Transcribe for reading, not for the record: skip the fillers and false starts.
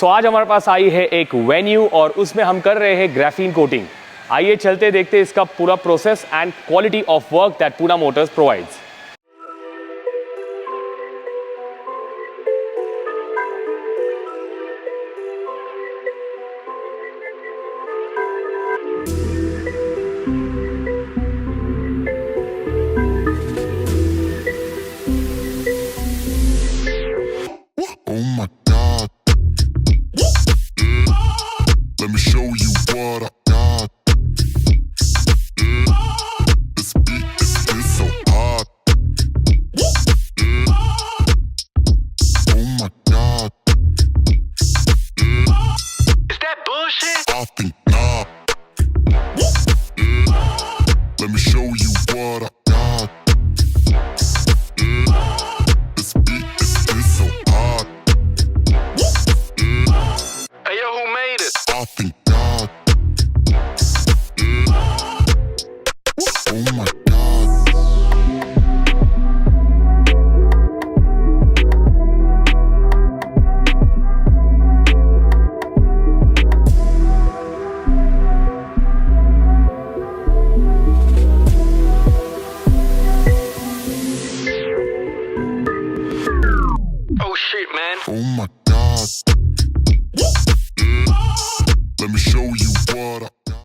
तो आज हमारे पास आई है एक वेन्यू और उसमें हम कर रहे हैं ग्राफीन कोटिंग। आइए चलते देखते इसका पूरा process and quality of work that Poona Motors provides. Oh my God. Let me show you what I got. This beat is so hot. Oh my God. Is that bullshit? I think not. Let me show you what I got. This beat is so hot. Hey yo, who made it? I think God. Oh my God. Oh shit, man. Oh my